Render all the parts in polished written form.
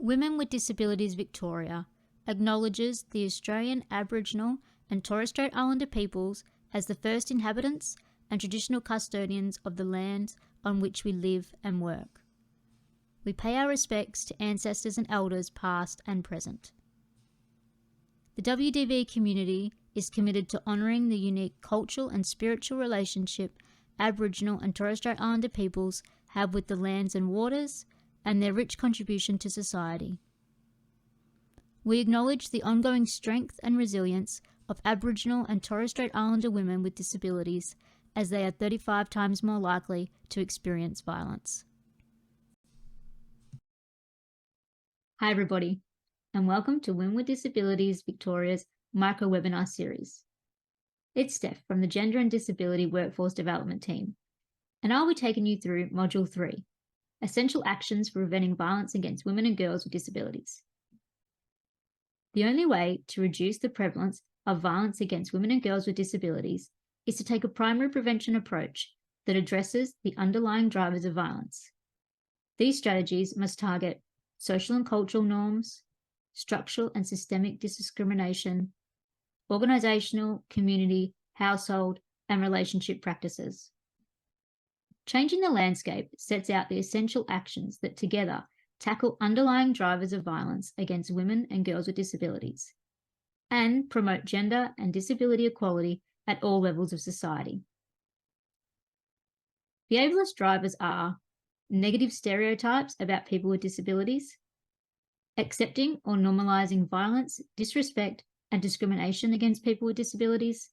Women with Disabilities Victoria acknowledges the Australian Aboriginal and Torres Strait Islander peoples as the first inhabitants and traditional custodians of the lands on which we live and work. We pay our respects to ancestors and elders past and present. The WDV community is committed to honouring the unique cultural and spiritual relationship Aboriginal and Torres Strait Islander peoples have with the lands and waters, and their rich contribution to society. We acknowledge the ongoing strength and resilience of Aboriginal and Torres Strait Islander women with disabilities, as they are 35 times more likely to experience violence. Hi everybody, and welcome to Women with Disabilities Victoria's micro-webinar series. It's Steph from the Gender and Disability Workforce Development Team, and I'll be taking you through Module 3, Essential Actions for Preventing Violence Against Women and Girls with Disabilities. The only way to reduce the prevalence of violence against women and girls with disabilities is to take a primary prevention approach that addresses the underlying drivers of violence. These strategies must target social and cultural norms, structural and systemic discrimination, organisational, community, household, and relationship practices. Changing the landscape sets out the essential actions that together tackle underlying drivers of violence against women and girls with disabilities and promote gender and disability equality at all levels of society. The ableist drivers are negative stereotypes about people with disabilities, accepting or normalising violence, disrespect, and discrimination against people with disabilities,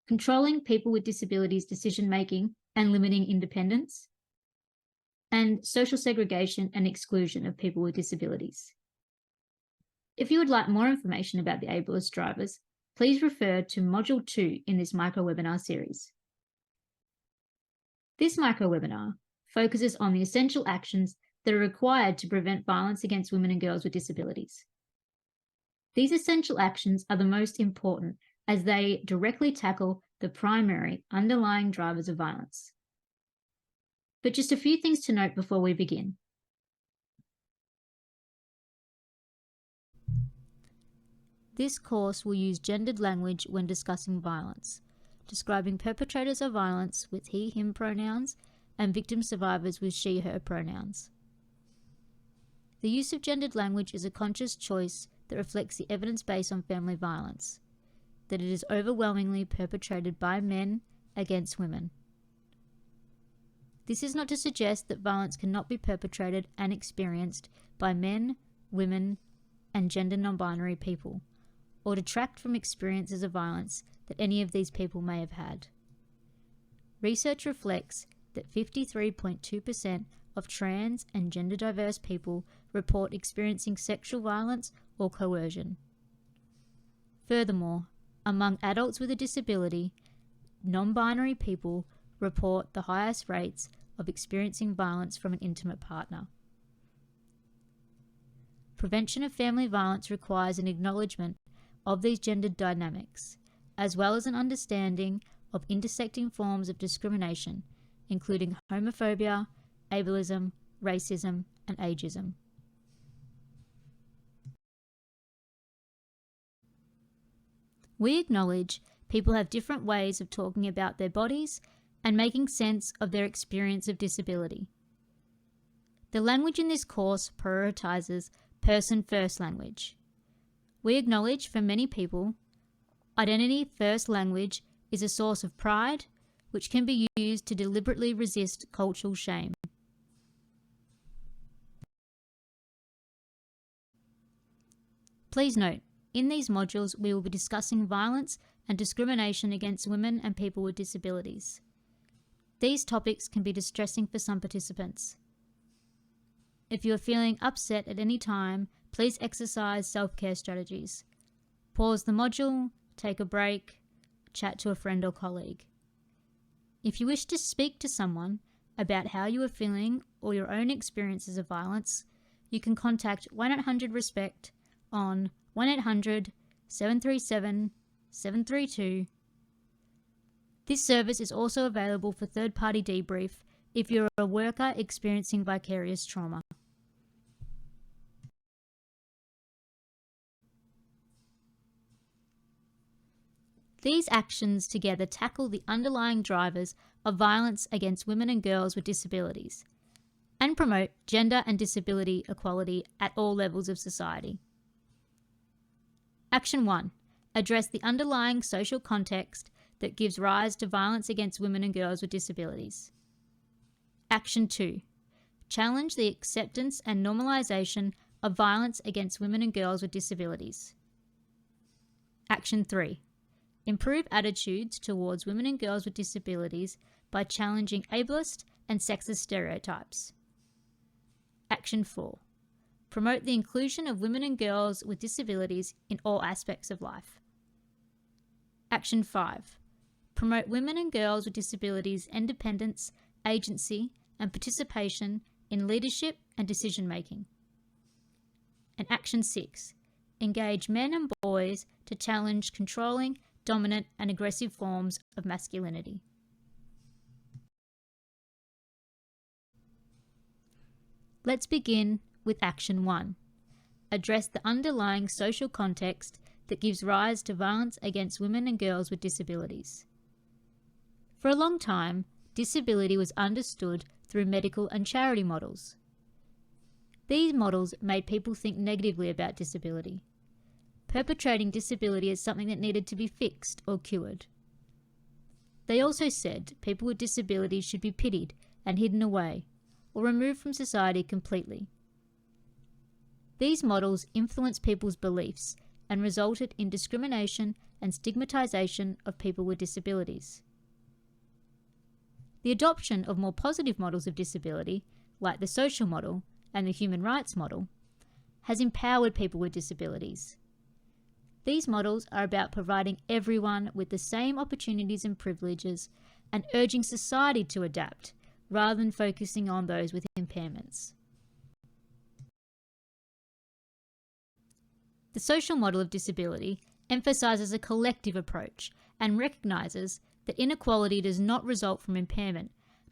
controlling people with disabilities' decision-making and limiting independence, and social segregation and exclusion of people with disabilities. If you would like more information about the ableist drivers, please refer to Module 2 in this micro-webinar series. This micro-webinar focuses on the essential actions that are required to prevent violence against women and girls with disabilities. These essential actions are the most important as they directly tackle the primary underlying drivers of violence. But just a few things to note before we begin. This course will use gendered language when discussing violence, describing perpetrators of violence with he, him pronouns and victim survivors with she, her pronouns. The use of gendered language is a conscious choice that reflects the evidence based on family violence, that it is overwhelmingly perpetrated by men against women. This is not to suggest that violence cannot be perpetrated and experienced by men, women, and gender non-binary people, or detract from experiences of violence that any of these people may have had. Research reflects that 53.2% of trans and gender diverse people report experiencing sexual violence or coercion. Furthermore, among adults with a disability, non-binary people report the highest rates of experiencing violence from an intimate partner. Prevention of family violence requires an acknowledgement of these gendered dynamics, as well as an understanding of intersecting forms of discrimination, including homophobia, ableism, racism, and ageism. We acknowledge people have different ways of talking about their bodies and making sense of their experience of disability. The language in this course prioritises person-first language. We acknowledge for many people, identity-first language is a source of pride, which can be used to deliberately resist cultural shame. Please note, in these modules we will be discussing violence and discrimination against women and people with disabilities. These topics can be distressing for some participants. If you are feeling upset at any time, please exercise self-care strategies. Pause the module, take a break, chat to a friend or colleague. If you wish to speak to someone about how you are feeling or your own experiences of violence, you can contact 1-800-RESPECT on 1-800-737-732. This service is also available for third-party debrief if you're a worker experiencing vicarious trauma. These actions together tackle the underlying drivers of violence against women and girls with disabilities and promote gender and disability equality at all levels of society. Action 1. Address the underlying social context that gives rise to violence against women and girls with disabilities. Action 2. Challenge the acceptance and normalisation of violence against women and girls with disabilities. Action 3. Improve attitudes towards women and girls with disabilities by challenging ableist and sexist stereotypes. Action 4. Promote the inclusion of women and girls with disabilities in all aspects of life. Action 5. Promote women and girls with disabilities' independence, agency, and participation in leadership and decision making. And Action 6. Engage men and boys to challenge controlling, dominant, and aggressive forms of masculinity. Let's begin with Action 1. Address the underlying social context that gives rise to violence against women and girls with disabilities. For a long time, disability was understood through medical and charity models. These models made people think negatively about disability, perpetrating disability as something that needed to be fixed or cured. They also said people with disabilities should be pitied and hidden away, or removed from society completely. These models influenced people's beliefs and resulted in discrimination and stigmatisation of people with disabilities. The adoption of more positive models of disability, like the social model and the human rights model, has empowered people with disabilities. These models are about providing everyone with the same opportunities and privileges and urging society to adapt, rather than focusing on those with impairments. The social model of disability emphasises a collective approach and recognises that inequality does not result from impairment,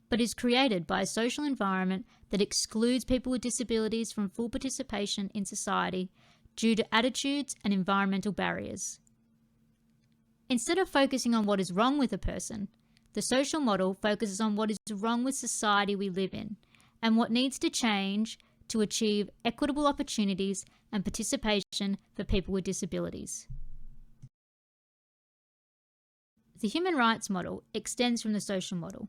but is created by a social environment that excludes people with disabilities from full participation in society due to attitudes and environmental barriers. Instead of focusing on what is wrong with a person, the social model focuses on what is wrong with society we live in and what needs to change to achieve equitable opportunities and participation for people with disabilities. The human rights model extends from the social model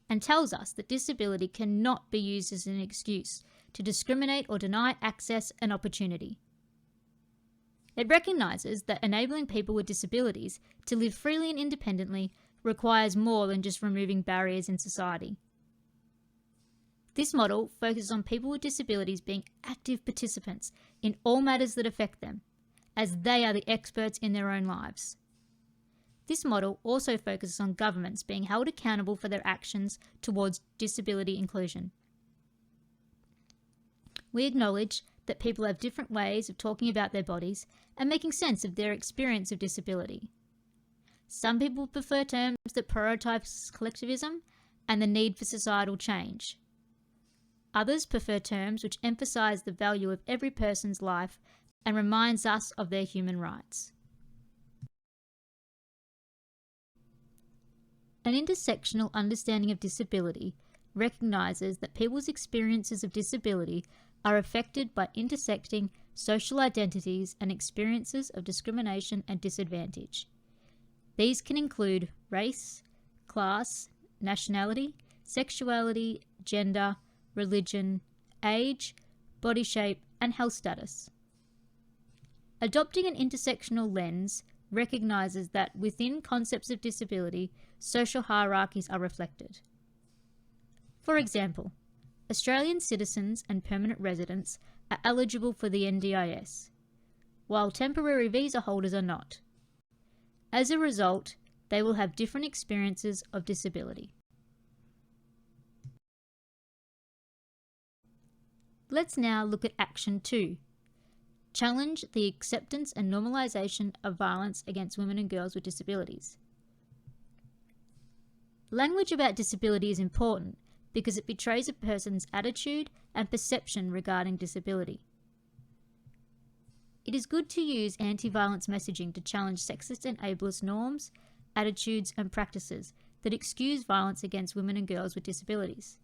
and tells us that disability cannot be used as an excuse to discriminate or deny access and opportunity. It recognises that enabling people with disabilities to live freely and independently requires more than just removing barriers in society. This model focuses on people with disabilities being active participants in all matters that affect them, as they are the experts in their own lives. This model also focuses on governments being held accountable for their actions towards disability inclusion. We acknowledge that people have different ways of talking about their bodies and making sense of their experience of disability. Some people prefer terms that prioritise collectivism and the need for societal change. Others prefer terms which emphasise the value of every person's life and reminds us of their human rights. An intersectional understanding of disability recognises that people's experiences of disability are affected by intersecting social identities and experiences of discrimination and disadvantage. These can include race, class, nationality, sexuality, gender, religion, age, body shape, and health status. Adopting an intersectional lens recognises that within concepts of disability, social hierarchies are reflected. For example, Australian citizens and permanent residents are eligible for the NDIS, while temporary visa holders are not. As a result, they will have different experiences of disability. Let's now look at Action 2. Challenge the acceptance and normalisation of violence against women and girls with disabilities. Language about disability is important because it betrays a person's attitude and perception regarding disability. It is good to use anti-violence messaging to challenge sexist and ableist norms attitudes, and practices that excuse violence against women and girls with disabilities.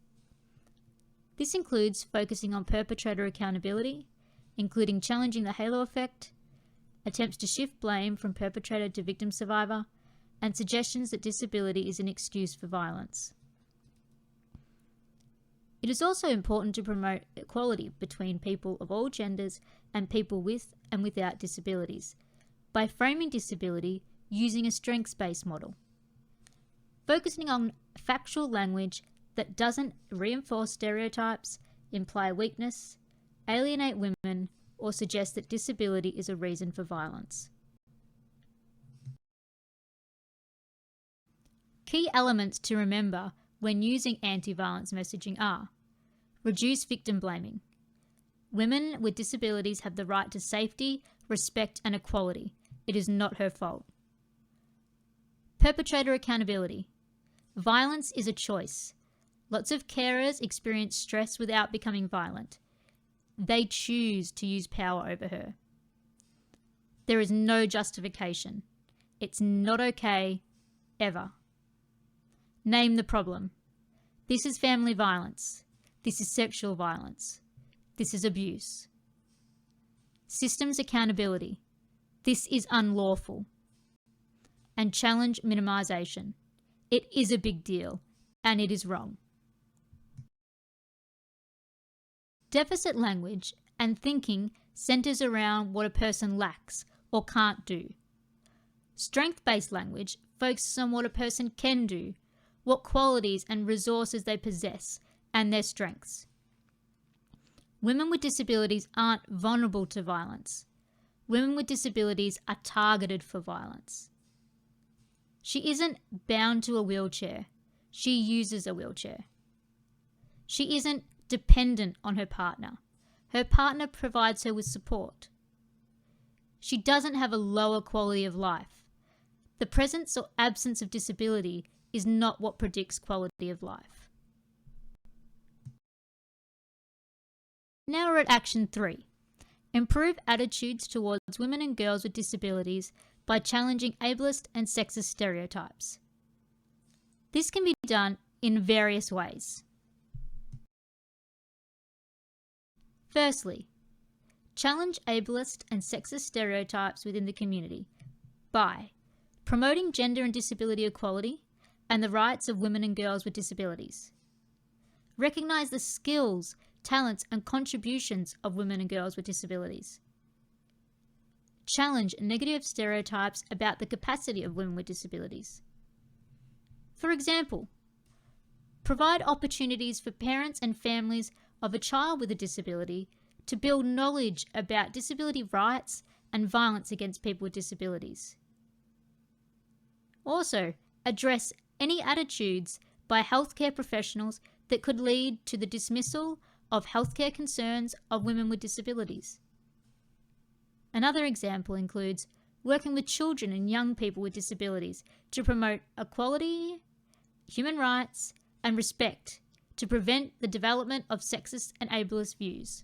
This includes focusing on perpetrator accountability, including challenging the halo effect, attempts to shift blame from perpetrator to victim survivor, and suggestions that disability is an excuse for violence. It is also important to promote equality between people of all genders and people with and without disabilities by framing disability using a strengths-based model, focusing on factual language that doesn't reinforce stereotypes, imply weakness, alienate women, or suggest that disability is a reason for violence. Key elements to remember when using anti-violence messaging are: reduce victim blaming. Women with disabilities have the right to safety, respect, and equality. It is not her fault. Perpetrator accountability. Violence is a choice. Lots of carers experience stress without becoming violent. They choose to use power over her. There is no justification. It's not okay, ever. Name the problem. This is family violence. This is sexual violence. This is abuse. Systems accountability. This is unlawful. And challenge minimisation. It is a big deal, and it is wrong. Deficit language and thinking centres around what a person lacks or can't do. Strength-based language focuses on what a person can do, what qualities and resources they possess, and their strengths. Women with disabilities aren't vulnerable to violence. Women with disabilities are targeted for violence. She isn't bound to a wheelchair. She uses a wheelchair. She isn't dependent on her partner. Her partner provides her with support. She doesn't have a lower quality of life. The presence or absence of disability is not what predicts quality of life. Now we're at Action 3. Improve attitudes towards women and girls with disabilities by challenging ableist and sexist stereotypes. This can be done in various ways. Firstly, challenge ableist and sexist stereotypes within the community by promoting gender and disability equality and the rights of women and girls with disabilities. Recognise the skills, talents, and contributions of women and girls with disabilities. Challenge negative stereotypes about the capacity of women with disabilities. For example, provide opportunities for parents and families of a child with a disability to build knowledge about disability rights and violence against people with disabilities. Also, address any attitudes by healthcare professionals that could lead to the dismissal of healthcare concerns of women with disabilities. Another example includes working with children and young people with disabilities to promote equality, human rights, and respect to prevent the development of sexist and ableist views.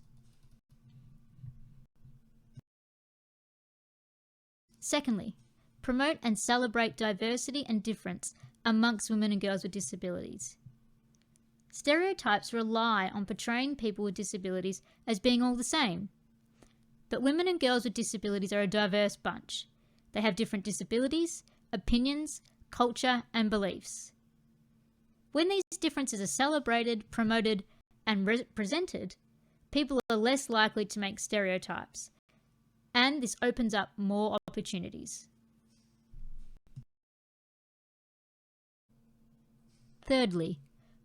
Secondly, promote and celebrate diversity and difference amongst women and girls with disabilities. Stereotypes rely on portraying people with disabilities as being all the same. But women and girls with disabilities are a diverse bunch. They have different disabilities, opinions, culture, and beliefs. When these differences are celebrated, promoted, and represented, people are less likely to make stereotypes, and this opens up more opportunities. Thirdly,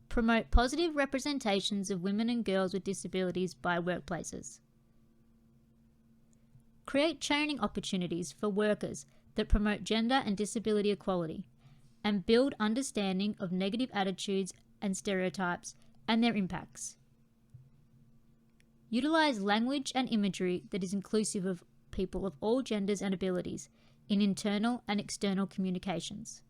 promote positive representations of women and girls with disabilities by workplaces. Create training opportunities for workers that promote gender and disability equality and build understanding of negative attitudes and stereotypes and their impacts. Utilize language and imagery that is inclusive of people of all genders and abilities in internal and external communications.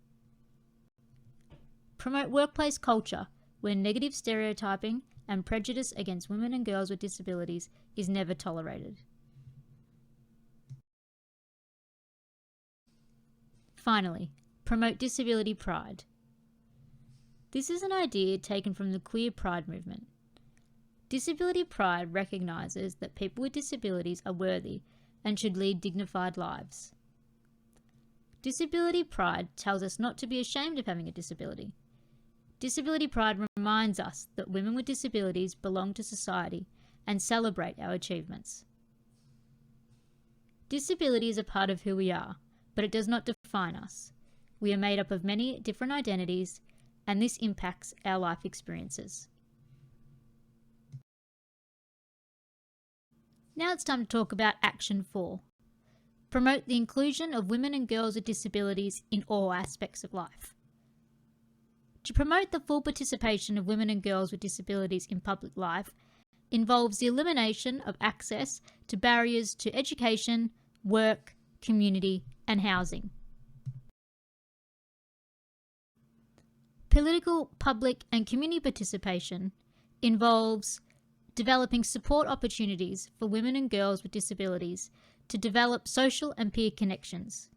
Promote workplace culture where negative stereotyping and prejudice against women and girls with disabilities is never tolerated. Finally, promote disability pride. This is an idea taken from the queer pride movement. Disability pride recognises that people with disabilities are worthy and should lead dignified lives. Disability pride tells us not to be ashamed of having a disability. Disability pride reminds us that women with disabilities belong to society and celebrate our achievements. Disability is a part of who we are, but it does not define us. We are made up of many different identities, and this impacts our life experiences. Now it's time to talk about Action 4. Promote the inclusion of women and girls with disabilities in all aspects of life. To promote the full participation of women and girls with disabilities in public life involves the elimination of access to barriers to education, work, community, and housing. Political, public, and community participation involves developing support opportunities for women and girls with disabilities to develop social and peer connections.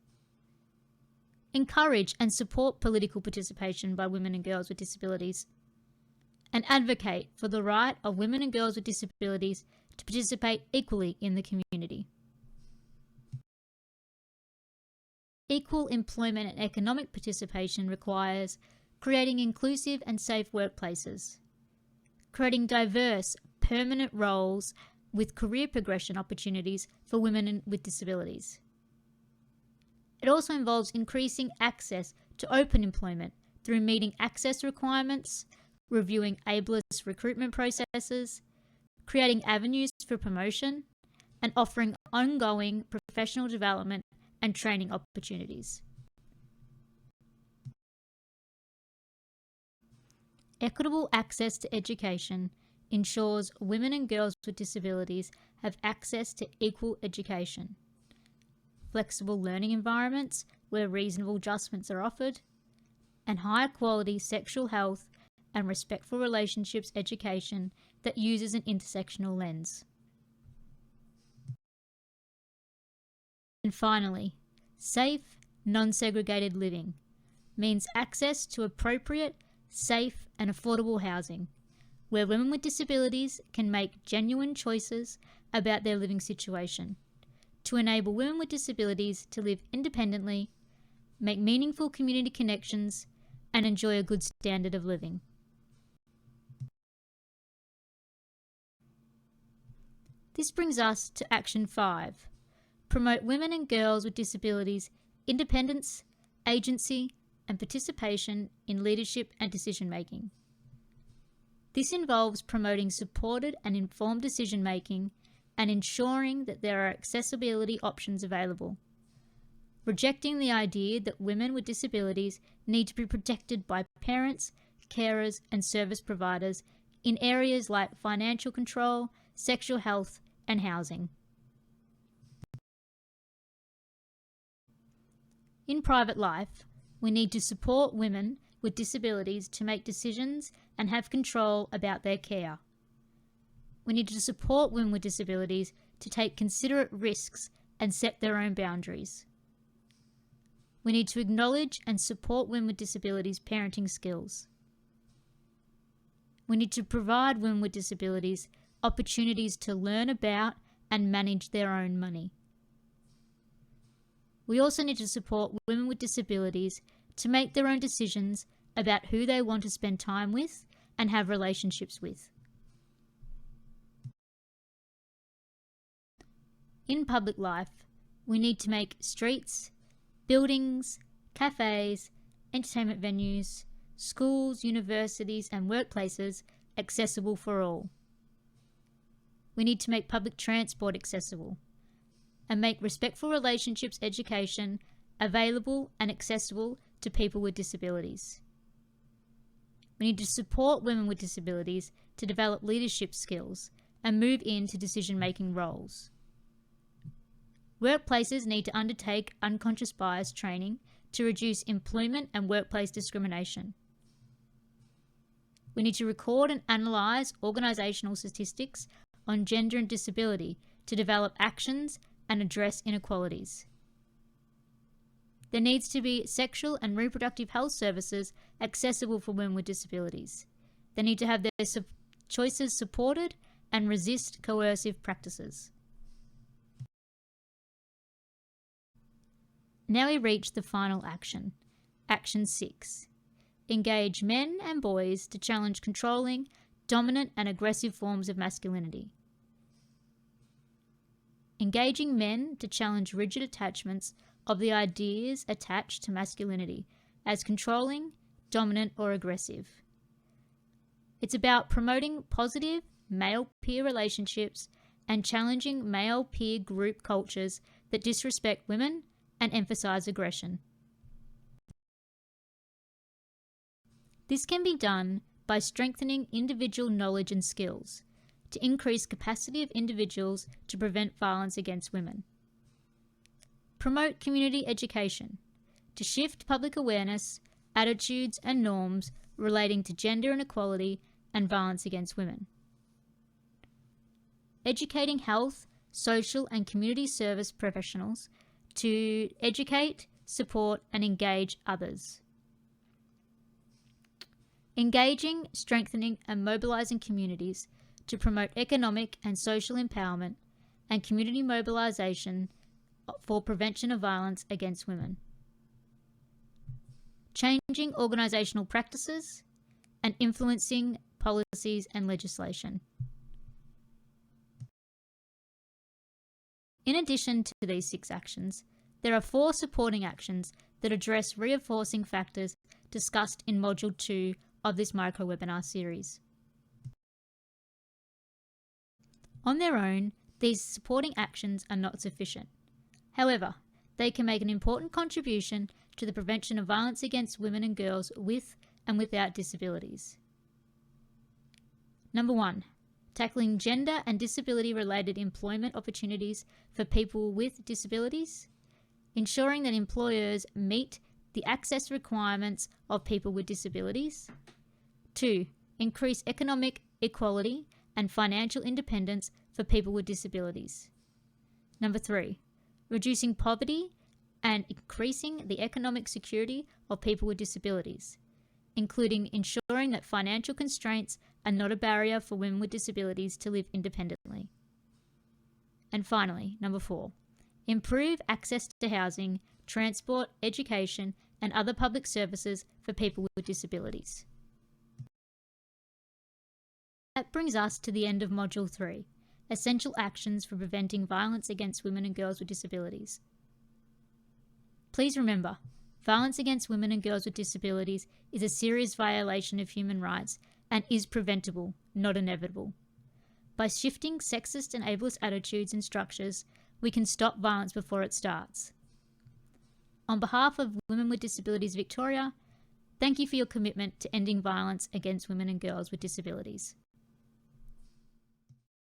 Encourage and support political participation by women and girls with disabilities, and advocate for the right of women and girls with disabilities to participate equally in the community. Equal employment and economic participation requires creating inclusive and safe workplaces, creating diverse, permanent roles with career progression opportunities for women with disabilities. It also involves increasing access to open employment through meeting access requirements, reviewing ableist recruitment processes, creating avenues for promotion, and offering ongoing professional development and training opportunities. Equitable access to education ensures women and girls with disabilities have access to equal education, flexible learning environments where reasonable adjustments are offered, and high quality sexual health and respectful relationships education that uses an intersectional lens. And finally, safe, non-segregated living means access to appropriate, safe and affordable housing, where women with disabilities can make genuine choices about their living situation, to enable women with disabilities to live independently, make meaningful community connections, and enjoy a good standard of living. This brings us to Action 5. Promote women and girls with disabilities independence, agency, and participation in leadership and decision making. This involves promoting supported and informed decision making and ensuring that there are accessibility options available. Rejecting the idea that women with disabilities need to be protected by parents, carers, and service providers in areas like financial control, sexual health, and housing. In private life, we need to support women with disabilities to make decisions and have control about their care. We need to support women with disabilities to take considerate risks and set their own boundaries. We need to acknowledge and support women with disabilities' parenting skills. We need to provide women with disabilities opportunities to learn about and manage their own money. We also need to support women with disabilities to make their own decisions about who they want to spend time with and have relationships with. In public life, we need to make streets, buildings, cafes, entertainment venues, schools, universities, and workplaces accessible for all. We need to make public transport accessible and make respectful relationships education available and accessible to people with disabilities. We need to support women with disabilities to develop leadership skills and move into decision-making roles. Workplaces need to undertake unconscious bias training to reduce employment and workplace discrimination. We need to record and analyse organisational statistics on gender and disability to develop actions and address inequalities. There needs to be sexual and reproductive health services accessible for women with disabilities. They need to have their choices supported and resist coercive practices. Now we reach the final action. Action 6. Engage men and boys to challenge controlling, dominant and aggressive forms of masculinity. Engaging men to challenge rigid attachments of the ideas attached to masculinity as controlling, dominant or aggressive. It's about promoting positive male peer relationships and challenging male peer group cultures that disrespect women and emphasize aggression. This can be done by strengthening individual knowledge and skills to increase capacity of individuals to prevent violence against women. Promote community education to shift public awareness, attitudes and norms relating to gender inequality and violence against women. Educating health, social and community service professionals to educate, support and engage others. Engaging, strengthening and mobilising communities to promote economic and social empowerment and community mobilisation for prevention of violence against women. Changing organisational practices and influencing policies and legislation. In addition to these 6 actions, there are 4 supporting actions that address reinforcing factors discussed in Module 2 of this micro-webinar series. On their own, these supporting actions are not sufficient. However, they can make an important contribution to the prevention of violence against women and girls with and without disabilities. Number 1. Tackling gender and disability-related employment opportunities for people with disabilities. Ensuring that employers meet the access requirements of people with disabilities. 2. Increase economic equality and financial independence for people with disabilities. Number 3. Reducing poverty and increasing the economic security of people with disabilities, including ensuring that financial constraints are not a barrier for women with disabilities to live independently. And finally, number 4. Improve access to housing, transport, education, and other public services for people with disabilities. That brings us to the end of Module 3, Essential Actions for Preventing Violence Against Women and Girls with Disabilities. Please remember, violence against women and girls with disabilities is a serious violation of human rights and is preventable, not inevitable. By shifting sexist and ableist attitudes and structures, we can stop violence before it starts. On behalf of Women with Disabilities Victoria, thank you for your commitment to ending violence against women and girls with disabilities.